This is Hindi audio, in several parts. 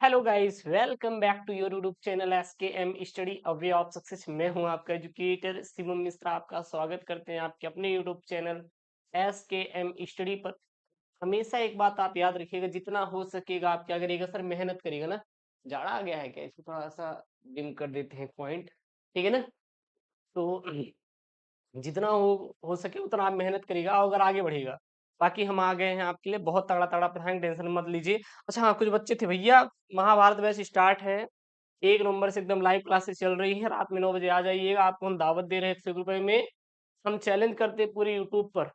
Hello guys, welcome back to your YouTube channel SKM study a way of success. मैं हूं आपका एजुकेटर शिवम मिश्रा। आपका स्वागत करते हैं आपके अपने यूट्यूब चैनल एसकेएम स्टडी पर। हमेशा एक बात आप याद रखिएगा, जितना हो सकेगा आप क्या करिएगा सर, मेहनत करिएगा ना। जाड़ा आ गया है क्या? इसको थोड़ा सा डिम कर देते हैं पॉइंट, ठीक है ना। तो जितना हो सके उतना आप मेहनत करिएगा और अगर आगे बढ़ेगा। बाकी हम आ गए हैं आपके लिए, बहुत तगड़ा तगड़ा पढ़ाएंगे, टेंशन मत लीजिए। अच्छा हाँ, कुछ बच्चे थे भैया, महाभारत बैच स्टार्ट है 1 नवंबर से, एकदम लाइव क्लासेस चल रही है। रात में 9 बजे आ जाइएगा, आपको हम दावत दे रहे हैं 101 रुपए में। हम चैलेंज करते हैं पूरे यूट्यूब पर,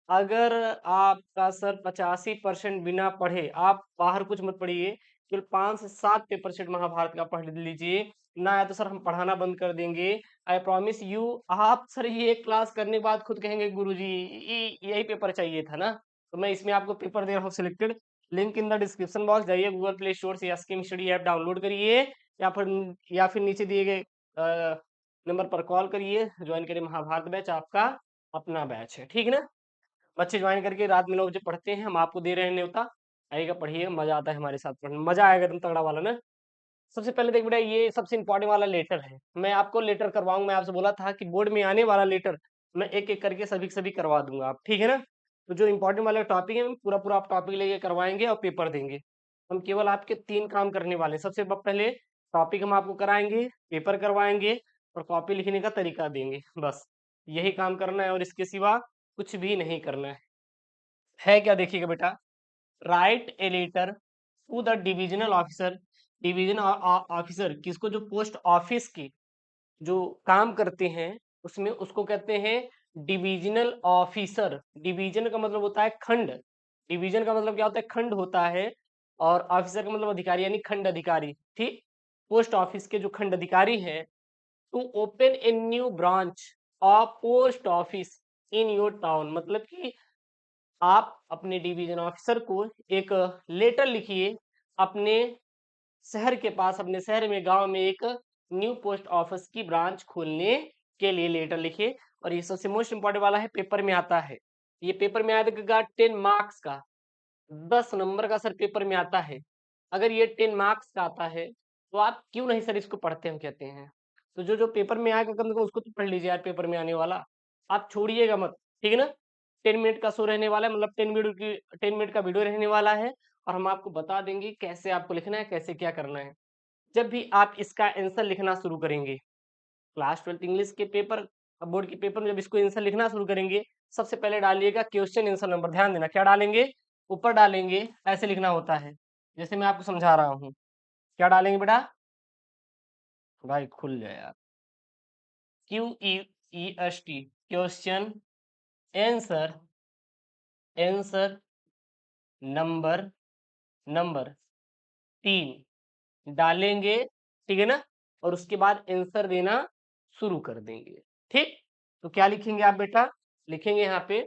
अगर आपका सर 85% बिना पढ़े, आप बाहर कुछ मत पढ़िए, केवल 5 से 7 पेपर सेट महाभारत का पढ़ लीजिए ना, आया तो सर हम पढ़ाना बंद कर देंगे। I promise you. आप सर ये क्लास करने के बाद खुद कहेंगे गुरुजी यही पेपर चाहिए था ना। तो मैं इसमें आपको पेपर दे रहा हूँ selected. Link in the description box, जाइए गूगल प्ले स्टोर से स्कीम स्टडी ऐप डाउनलोड करिए, या फिर नीचे दिए गए नंबर पर कॉल करिए, ज्वाइन करिए महाभारत बैच, आपका अपना बैच है, ठीक है ना। बच्चे ज्वाइन करके रात में 9 बजे पढ़ते हैं, हम आपको दे रहे हैं न्योता। आइएगा, पढ़िए, मजा आता है हमारे साथ पढ़ने में, मजा आएगा एकदम तगड़ा वाला ना। सबसे पहले देख बेटा, ये सबसे इंपॉर्टेंट वाला लेटर है। मैं आपको लेटर करवाऊंगा, मैं आपसे बोला था कि बोर्ड में आने वाला लेटर मैं एक एक करके सभी सभी करवा दूंगा, आप ठीक है ना। तो जो इंपॉर्टेंट वाला टॉपिक है, पूरा पूरा आप टॉपिक लेके करवाएंगे और पेपर देंगे। हम केवल आपके 3 काम करने वाले हैं। सबसे पहले टॉपिक हम आपको कराएंगे, पेपर करवाएंगे और कॉपी लिखने का तरीका देंगे, बस यही काम करना है और इसके सिवा कुछ भी नहीं करना है क्या? देखिएगा बेटा, write a letter to the divisional officer. Division officer किसको? जो पोस्ट ऑफिस के जो काम करते हैं उसमें, उसको कहते हैं डिविजनल ऑफिसर। डिवीजन का मतलब होता है खंड, डिवीजन का मतलब क्या होता है? खंड होता है। और ऑफिसर का मतलब अधिकारी, यानी खंड अधिकारी, ठीक। पोस्ट ऑफिस के जो खंड अधिकारी हैं, to open a new branch of post office in your town, मतलब कि आप अपने डिवीजन ऑफिसर को एक लेटर लिखिए, अपने शहर के पास, अपने शहर में, गांव में एक न्यू पोस्ट ऑफिस की ब्रांच खोलने के लिए लेटर लिखिए। और ये सबसे मोस्ट इंपॉर्टेंट वाला है, पेपर में आता है। ये पेपर में आएगा 10 मार्क्स का, 10 नंबर का सर पेपर में आता है। अगर ये 10 मार्क्स का आता है तो आप क्यों नहीं सर इसको पढ़ते, हम कहते हैं। तो जो जो पेपर में आएगा कम से कम उसको तो पढ़ लीजिए यार, पेपर में आने वाला आप छोड़िएगा मत, ठीक है ना। 10 मिनट का शो रहने वाला है, मतलब 10 मिनट का वीडियो रहने वाला है। और हम आपको बता देंगे कैसे आपको लिखना है, कैसे क्या करना है। जब भी आप इसका आंसर लिखना शुरू करेंगे, क्लास 12 इंग्लिश के पेपर, बोर्ड के पेपर में जब इसको आंसर लिखना शुरू करेंगे, सबसे पहले डालिएगा क्वेश्चन आंसर नंबर। ध्यान देना, क्या डालेंगे? ऊपर डालेंगे, ऐसे लिखना होता है जैसे मैं आपको समझा रहा हूँ। क्या डालेंगे बेटा? भाई खुल जाए यार। QEEST, question answer, answer number, number 3 डालेंगे, ठीक है ना। और उसके बाद आंसर देना शुरू कर देंगे, ठीक। तो क्या लिखेंगे आप बेटा? लिखेंगे यहाँ पे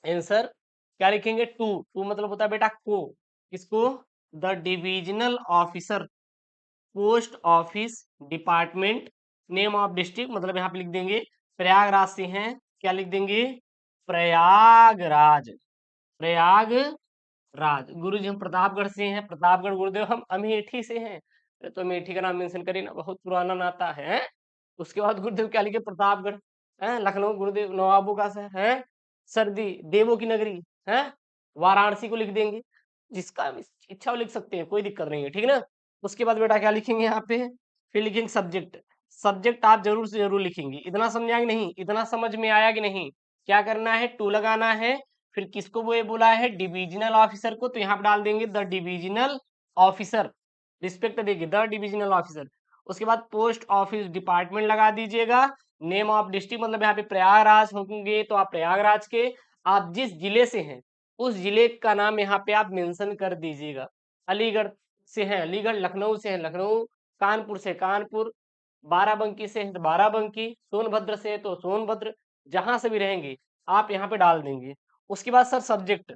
आंसर, क्या लिखेंगे? टू, टू मतलब होता है बेटा को, किसको? The divisional officer, post office department, name of district, मतलब यहाँ पे लिख देंगे प्रयागराज से हैं। क्या लिख देंगे? प्रयागराज, प्रयागराज। गुरु जी हम प्रतापगढ़ से हैं, प्रतापगढ़। गुरुदेव हम अमेठी से हैं। अरे तो अमेठी का नाम मेंशन करिए ना, बहुत पुराना नाता है। उसके बाद गुरुदेव क्या लिखे? प्रतापगढ़ है, लखनऊ गुरुदेव नवाबों का शहर है, सर्दी देवों की नगरी है, वाराणसी को लिख देंगे। जिसका इच्छा वो लिख सकते हैं, कोई दिक्कत नहीं है, ठीक है ना। उसके बाद बेटा क्या लिखेंगे यहाँ पे? फिर लिखेंगे सब्जेक्ट। सब्जेक्ट आप जरूर से जरूर लिखेंगे। इतना समझ आया कि नहीं? इतना समझ में आया कि नहीं? क्या करना है? टू लगाना है। फिर किसको वो ये बोला है? डिविजनल ऑफिसर को, तो यहाँ पे डाल देंगे द डिविजनल ऑफिसर, रिस्पेक्ट देंगे द डिविजनल ऑफिसर। उसके बाद पोस्ट ऑफिस डिपार्टमेंट लगा दीजिएगा। नेम ऑफ डिस्ट्रिक्ट, मतलब यहाँ पे प्रयागराज होंगे तो आप प्रयागराज के, आप जिस जिले से हैं उस जिले का नाम यहाँ पे आप मेंशन कर दीजिएगा। अलीगढ़ से हैं अलीगढ़, लखनऊ से हैं लखनऊ, कानपुर से कानपुर, बाराबंकी से है तो बाराबंकी, सोनभद्र से है तो सोनभद्र, जहां से भी रहेंगे आप यहाँ पे डाल देंगे। उसके बाद सर सब्जेक्ट,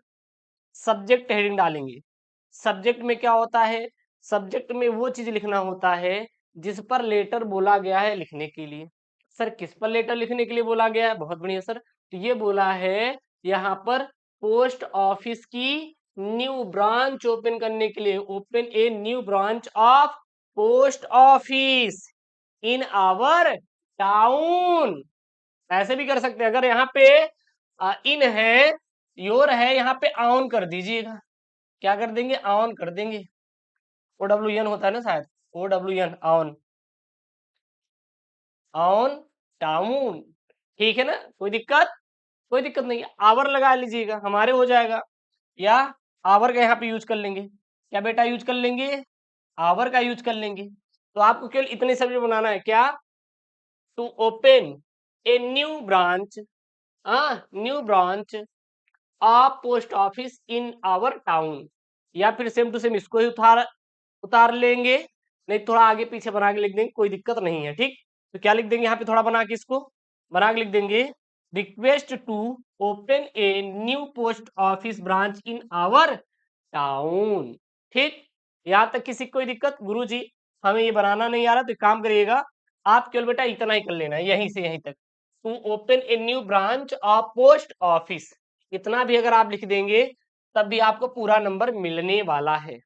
सब्जेक्ट हेडिंग डालेंगे। सब्जेक्ट में क्या होता है? सब्जेक्ट में वो चीज लिखना होता है जिस पर लेटर बोला गया है लिखने के लिए। सर किस पर लेटर लिखने के लिए बोला गया है? बहुत बढ़िया सर, तो ये बोला है यहाँ पर पोस्ट ऑफिस की न्यू ब्रांच ओपन करने के लिए, open a new branch of post office in our town. ऐसे भी कर सकते हैं, अगर यहाँ पे इन है, योर है, यहाँ पे ऑन कर दीजिएगा। क्या कर देंगे? ऑन कर देंगे। OWN होता है ना शायद, OWN ऑन, ऑन टाउन। ठीक है ना, कोई दिक्कत? कोई दिक्कत नहीं है, आवर लगा लीजिएगा, हमारे हो जाएगा। या आवर का यहाँ पे यूज कर लेंगे। क्या बेटा यूज कर लेंगे? आवर का यूज कर लेंगे। तो आपको केवल इतने शब्द बनाना है, क्या? To open a new branch, new branch of post office in our town. या फिर सेम टू सेम इसको ही उतार लेंगे, नहीं थोड़ा आगे पीछे बना के लिख देंगे, कोई दिक्कत नहीं है। ठीक, तो क्या लिख देंगे यहाँ पे, थोड़ा बना के इसको बना के लिख देंगे, request to open a new post office branch in our town. ठीक, यहाँ तक किसी कोई दिक्कत? गुरुजी हमें ये बनाना नहीं आ रहा, तो एक काम करिएगा, आप केवल बेटा इतना ही कर लेना है, यहीं से यहीं तक, to open a new branch of post office. इतना भी अगर आप लिख देंगे तब भी आपको पूरा नंबर मिलने वाला है।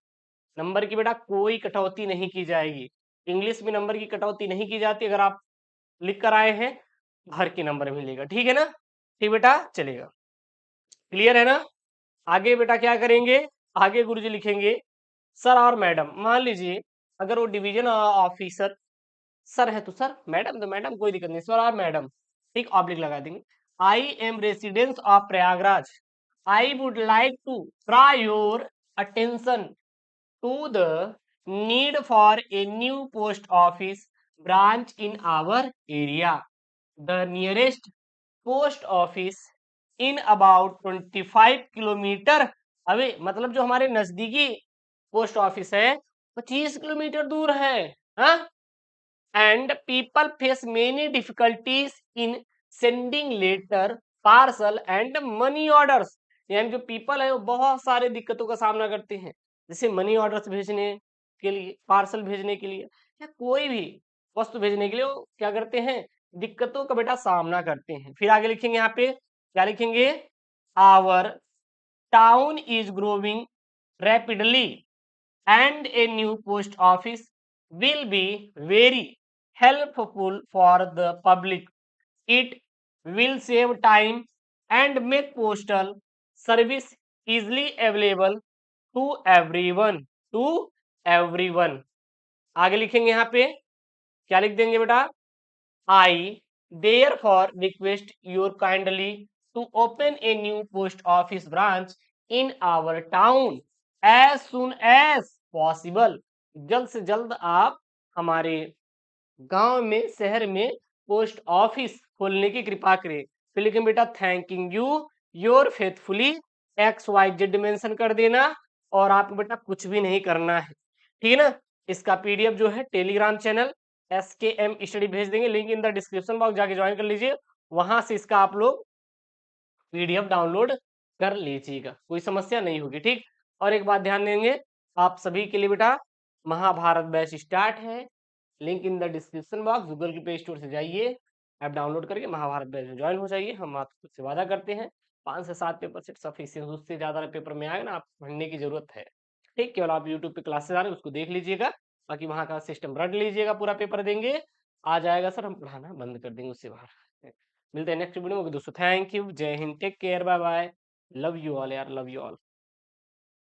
नंबर की बेटा कोई कटौती नहीं की जाएगी, इंग्लिश में नंबर की कटौती नहीं की जाती। अगर आप लिख कर आए हैं, भर के नंबर मिलेगा। ठीक है ना? ठीक बेटा, चलेगा, क्लियर है ना? आगे बेटा क्या करेंगे? आगे गुरुजी लिखेंगे सर और मैडम। मान लीजिए अगर वो डिवीजन ऑफिसर सर है तो सर, मैडम तो मैडम, कोई दिक्कत नहीं, सर और मैडम। ठीक, ऑब्लिक लगा देंगे। I am residence of Prayagraj, I would like to draw your attention to the need for a new post office branch in our area. The nearest post office in about 25 kilometre away, मतलब जो हमारे नजदीकी पोस्ट ऑफिस है 25 किलोमीटर दूर है। हाँ, and people face many difficulties in sending letter, parcel and money orders। यानी जो पीपल है वो बहुत सारे दिक्कतों का सामना करते हैं, जैसे मनी ऑर्डर्स भेजने के लिए, पार्सल भेजने के लिए, या कोई भी वस्तु भेजने के लिए वो क्या करते हैं? दिक्कतों का बेटा सामना करते हैं। फिर आगे लिखेंगे, यहाँ पे क्या लिखेंगे? Our town is growing rapidly and a new post office will be very helpful for the public. It will save time and make postal service easily available to everyone. To everyone. आगे लिखेंगे यहाँ पे, क्या लिख देंगे बेटा? I therefore request your kindly to open a new post office branch in our town as soon as possible। जल्द से जल्द आप हमारे गांव में, शहर में पोस्ट ऑफिस खोलने की कृपा करें। फिर लिखें बेटा, thanking you your faithfully XYZ mention कर देना, और आपको बेटा कुछ भी नहीं करना है। ठीक है ना? इसका PDF जो है टेलीग्राम चैनल SKM स्टडी भेज देंगे, link in the description box, जाके ज्वाइन कर लीजिए, वहां से इसका आप लोग PDF डाउनलोड कर लीजिएगा, कोई समस्या नहीं होगी। ठीक, और एक बात ध्यान देंगे आप सभी के लिए बेटा, महाभारत बैच स्टार्ट है, link in the description box, Google के प्ले स्टोर से जाइए, ऐप डाउनलोड करके महाभारत बैच में ज्वाइन हो जाइए। हम आपको से वादा करते हैं 5 से 7 पेपर सेट सफिशिएंट, उससे ज्यादा पेपर में आएगा ना, आपको पढ़ने की जरूरत है। ठीक, केवल आप यूट्यूब पे क्लासेस आ रहे हैं उसको देख लीजिएगा, बाकी वहां का सिस्टम रट लीजिएगा, पूरा पेपर देंगे, आ जाएगा सर हम पढ़ाना बंद कर देंगे उससे बाहर। मिलते हैं नेक्स्ट वीडियो में दोस्तों, थैंक यू, जय हिंद, take care, bye bye, love you all यार, लव यू ऑल।